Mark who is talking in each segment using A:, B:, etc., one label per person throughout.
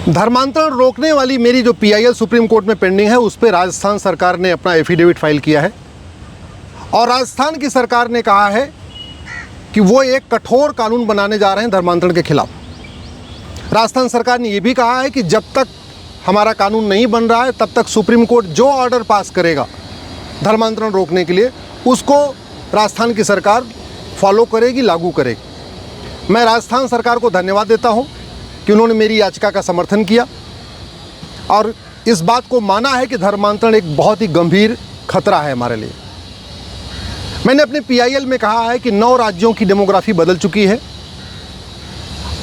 A: धर्मांतरण रोकने वाली मेरी जो PIL सुप्रीम कोर्ट में पेंडिंग है, उस पर राजस्थान सरकार ने अपना एफिडेविट फाइल किया है और राजस्थान की सरकार ने कहा है कि वो एक कठोर कानून बनाने जा रहे हैं धर्मांतरण के खिलाफ। राजस्थान सरकार ने ये भी कहा है कि जब तक हमारा कानून नहीं बन रहा है, तब तक सुप्रीम कोर्ट जो ऑर्डर पास करेगा धर्मांतरण रोकने के लिए, उसको राजस्थान की सरकार फॉलो करेगी, लागू करेगी। मैं राजस्थान सरकार को धन्यवाद देता हूँ कि उन्होंने मेरी याचिका का समर्थन किया और इस बात को माना है कि धर्मांतरण एक बहुत ही गंभीर खतरा है हमारे लिए। मैंने अपने PIL में कहा है कि 9 राज्यों की डेमोग्राफी बदल चुकी है,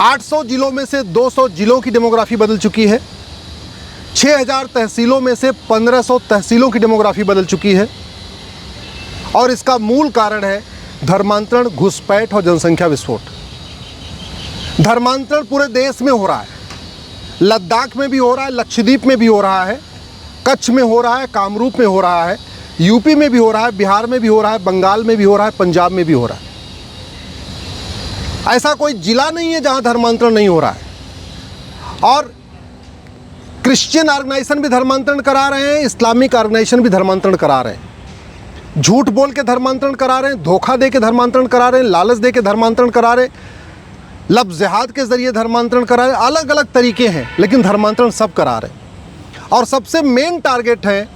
A: 800 जिलों में से 200 जिलों की डेमोग्राफी बदल चुकी है, 6000 तहसीलों में से 1500 तहसीलों की डेमोग्राफी बदल चुकी है और इसका मूल कारण है धर्मांतरण, घुसपैठ और जनसंख्या विस्फोट। धर्मांतरण पूरे देश में हो रहा है, लद्दाख में भी हो रहा है, लक्षद्वीप में भी हो रहा है, कच्छ में हो रहा है, कामरूप में हो रहा है, यूपी में भी हो रहा है, बिहार में भी हो रहा है, बंगाल में भी हो रहा है, पंजाब में भी हो रहा है। ऐसा कोई जिला नहीं है जहां धर्मांतरण नहीं हो रहा है। और क्रिश्चियन ऑर्गेनाइजेशन भी धर्मांतरण करा रहे हैं, इस्लामिक ऑर्गेनाइजेशन भी धर्मांतरण करा रहे हैं, झूठ बोल के धर्मांतरण करा रहे हैं, धोखा दे के धर्मांतरण करा रहे हैं, लालच दे के धर्मांतरण करा रहे हैं, लफ्ज़ जिहाद के ज़रिए धर्मांतरण करा रहे हैं। अलग अलग तरीके हैं, लेकिन धर्मांतरण सब करा रहे हैं। और सबसे मेन टारगेट है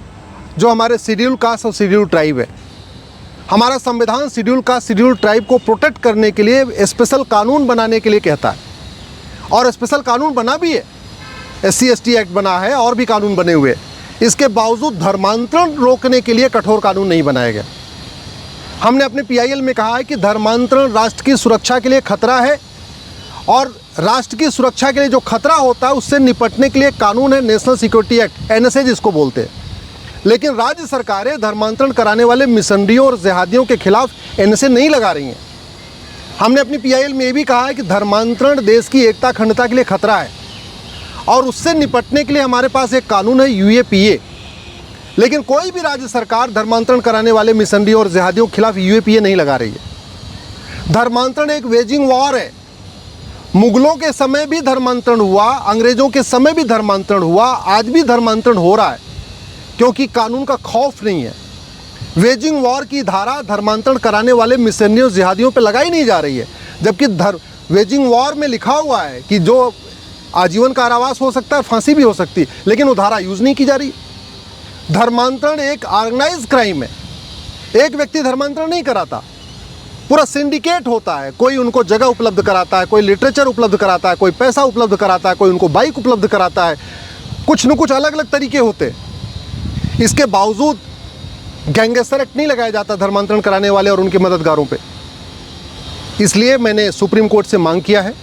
A: जो हमारे शेड्यूल कास्ट और शेड्यूल ट्राइब है। हमारा संविधान शेड्यूल कास्ट, शेड्यूल ट्राइब को प्रोटेक्ट करने के लिए स्पेशल कानून बनाने के लिए कहता है और स्पेशल कानून बना भी है, SC/ST एक्ट बना है और भी कानून बने हुए। इसके बावजूद धर्मांतरण रोकने के लिए कठोर कानून नहीं बनाया गया। हमने अपने PIL में कहा है कि धर्मांतरण राष्ट्र की सुरक्षा के लिए खतरा है और राष्ट्र की सुरक्षा के लिए जो खतरा होता है उससे निपटने के लिए कानून है नेशनल सिक्योरिटी एक्ट, NSA जिसको बोलते हैं। लेकिन राज्य सरकारें धर्मांतरण कराने वाले मिशनरियों और जिहादियों के खिलाफ NSA नहीं लगा रही हैं। हमने अपनी PIL में ये भी कहा है कि धर्मांतरण देश की एकता, अखंडता के लिए खतरा है और उससे निपटने के लिए हमारे पास एक कानून है UAPA। लेकिन कोई भी राज्य सरकार धर्मांतरण कराने वाले मिशनरियों और जिहादियों के खिलाफ UAPA नहीं लगा रही है। धर्मांतरण एक वेजिंग वॉर है। मुगलों के समय भी धर्मांतरण हुआ, अंग्रेजों के समय भी धर्मांतरण हुआ, आज भी धर्मांतरण हो रहा है, क्योंकि कानून का खौफ नहीं है। वेजिंग वॉर की धारा धर्मांतरण कराने वाले मिशनरियों, जिहादियों पे लगाई नहीं जा रही है, जबकि वेजिंग वॉर में लिखा हुआ है कि जो आजीवन कारावास हो सकता है, फांसी भी हो सकती है, लेकिन वो धारा यूज़ नहीं की जा रही। धर्मांतरण एक ऑर्गेनाइज्ड क्राइम है। एक व्यक्ति धर्मांतरण नहीं कराता, पूरा सिंडिकेट होता है। कोई उनको जगह उपलब्ध कराता है, कोई लिटरेचर उपलब्ध कराता है, कोई पैसा उपलब्ध कराता है, कोई उनको बाइक उपलब्ध कराता है, कुछ न कुछ अलग अलग तरीके होते हैं। इसके बावजूद गैंगस्टर एक्ट नहीं लगाया जाता धर्मांतरण कराने वाले और उनके मददगारों पे। इसलिए मैंने सुप्रीम कोर्ट से मांग किया है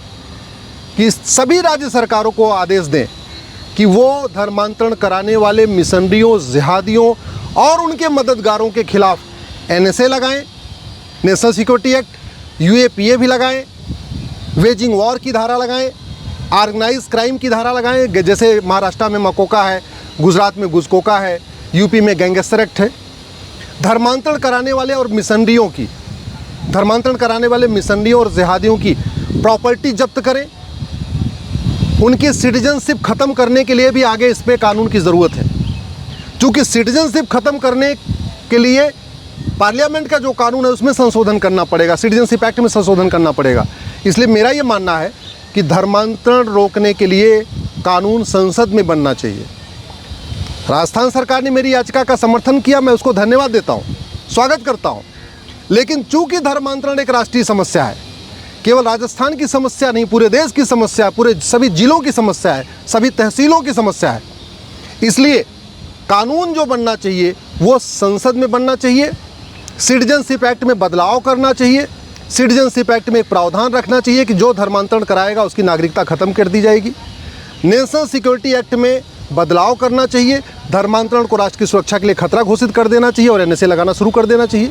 A: कि सभी राज्य सरकारों को आदेश दें कि वो धर्मांतरण कराने वाले मिशनरियों, जिहादियों और उनके मददगारों के खिलाफ NSA लगाएं, नेशनल सिक्योरिटी एक्ट, UAPA भी लगाएं, वेजिंग वॉर की धारा लगाएं, ऑर्गेनाइज क्राइम की धारा लगाएं, जैसे महाराष्ट्र में मकोका है, गुजरात में गुजकोका है, यूपी में गैंगस्टर एक्ट है। धर्मांतरण कराने वाले और मिशनरियों की, धर्मांतरण कराने वाले मिशनरियों और जिहादियों की प्रॉपर्टी जब्त करें। उनकी सिटीजनशिप ख़त्म करने के लिए भी आगे इस पर कानून की ज़रूरत है, क्योंकि सिटीजनशिप ख़त्म करने के लिए पार्लियामेंट का जो कानून है उसमें संशोधन करना पड़ेगा, सिटीजनशिप एक्ट में संशोधन करना पड़ेगा। इसलिए मेरा ये मानना है कि धर्मांतरण रोकने के लिए कानून संसद में बनना चाहिए। राजस्थान सरकार ने मेरी याचिका का समर्थन किया, मैं उसको धन्यवाद देता हूँ, स्वागत करता हूँ। लेकिन चूंकि धर्मांतरण एक राष्ट्रीय समस्या है, केवल राजस्थान की समस्या नहीं, पूरे देश की समस्या है, पूरे सभी जिलों की समस्या है, सभी तहसीलों की समस्या है, इसलिए कानून जो बनना चाहिए वो संसद में बनना चाहिए। सिटीजनशिप एक्ट में बदलाव करना चाहिए। सिटीजनशिप एक्ट में एक प्रावधान रखना चाहिए कि जो धर्मांतरण कराएगा उसकी नागरिकता ख़त्म कर दी जाएगी। नेशनल सिक्योरिटी एक्ट में बदलाव करना चाहिए, धर्मांतरण को राष्ट्र की सुरक्षा के लिए खतरा घोषित कर देना चाहिए और NSA लगाना शुरू कर देना चाहिए।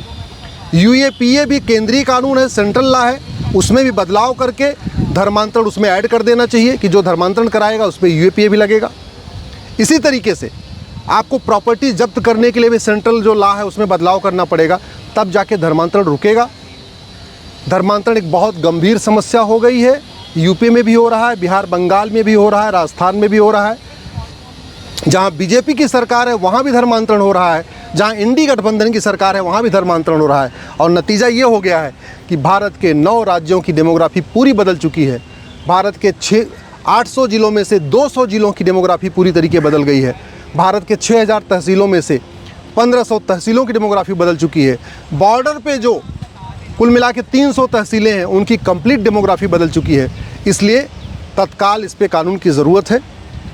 A: UAPA भी केंद्रीय कानून है, सेंट्रल लॉ है, उसमें भी बदलाव करके धर्मांतरण उसमें ऐड कर देना चाहिए कि जो धर्मांतरण कराएगा उस पर UAPA भी लगेगा। इसी तरीके से आपको प्रॉपर्टी जब्त करने के लिए भी सेंट्रल जो लॉ है उसमें बदलाव करना पड़ेगा, तब जाके धर्मांतरण रुकेगा। धर्मांतरण एक बहुत गंभीर समस्या हो गई है यूपी में भी हो रहा है, बिहार बंगाल में भी हो रहा है, राजस्थान में भी हो रहा है। जहाँ बीजेपी की सरकार है वहाँ भी धर्मांतरण हो रहा है, जहाँ इंडी गठबंधन की सरकार है वहाँ भी धर्मांतरण हो रहा है। और नतीजा ये हो गया है कि भारत के 9 राज्यों की डेमोग्राफी पूरी बदल चुकी है। भारत के 800 जिलों में से 200 जिलों की डेमोग्राफी पूरी तरीके बदल गई है। भारत के 6000 तहसीलों में से 1500 तहसीलों की डेमोग्राफी बदल चुकी है। बॉर्डर पे जो कुल मिला के 300 तहसीलें हैं उनकी कंप्लीट डेमोग्राफी बदल चुकी है। इसलिए तत्काल इस पे कानून की ज़रूरत है।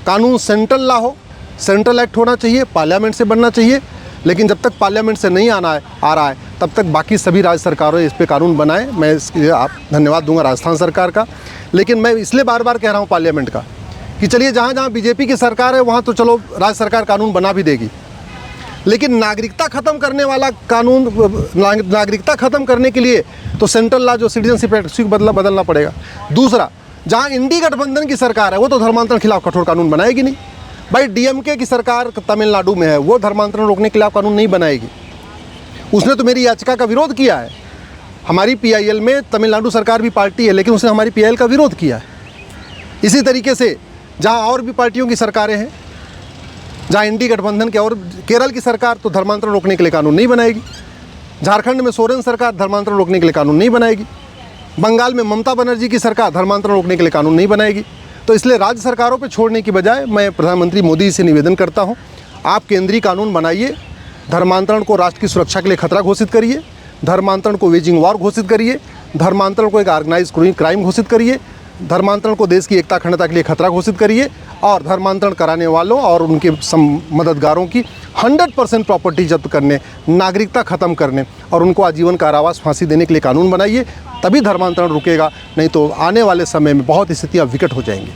A: कानून सेंट्रल लॉ हो, सेंट्रल एक्ट होना चाहिए, पार्लियामेंट से बनना चाहिए। लेकिन जब तक पार्लियामेंट से नहीं आ रहा है तब तक बाकी सभी राज्य सरकारों इस पे कानून बनाएं। मैं इसके लिए आप धन्यवाद दूंगा राजस्थान सरकार का। लेकिन मैं इसलिए बार बार कह रहा हूँ पार्लियामेंट का कि चलिए जहाँ जहाँ बीजेपी की सरकार है वहाँ तो चलो राज्य सरकार कानून बना भी देगी, लेकिन नागरिकता ख़त्म करने वाला कानून, नागरिकता ख़त्म करने के लिए तो सेंट्रल लॉ जो सिटीजनशिप एक्ट बदलना पड़ेगा। दूसरा, जहाँ इंडी गठबंधन की सरकार है वो तो धर्मांतरण खिलाफ कठोर कानून बनाएगी नहीं। भाई डीएमके की सरकार तमिलनाडु में है, वो धर्मांतरण रोकने के खिलाफ कानून नहीं बनाएगी। उसने तो मेरी याचिका का विरोध किया है। हमारी पीआईएल में तमिलनाडु सरकार भी पार्टी है, लेकिन उसने हमारी पीआईएल का विरोध किया है। इसी तरीके से जहाँ और भी पार्टियों की सरकारें हैं, जहाँ इंडी गठबंधन के और केरल की सरकार तो धर्मांतरण रोकने के लिए कानून नहीं बनाएगी। झारखंड में सोरेन सरकार धर्मांतरण रोकने के लिए कानून नहीं बनाएगी। बंगाल में ममता बनर्जी की सरकार धर्मांतरण रोकने के लिए कानून नहीं बनाएगी। तो इसलिए राज्य सरकारों पर छोड़ने की बजाय मैं प्रधानमंत्री मोदी से निवेदन करता हूँ, आप केंद्रीय कानून बनाइए, धर्मांतरण को राष्ट्र की सुरक्षा के लिए खतरा घोषित करिए, धर्मांतरण को वेजिंग वॉर घोषित करिए, धर्मांतरण को एक ऑर्गेनाइज क्राइम घोषित करिए, धर्मांतरण को देश की एकता अखंडता के लिए खतरा घोषित करिए और धर्मांतरण कराने वालों और उनके मददगारों की 100% प्रॉपर्टी जब्त करने, नागरिकता ख़त्म करने और उनको आजीवन कारावास फांसी देने के लिए कानून बनाइए। तभी धर्मांतरण रुकेगा, नहीं तो आने वाले समय में बहुत स्थितियाँ विकट हो जाएंगी।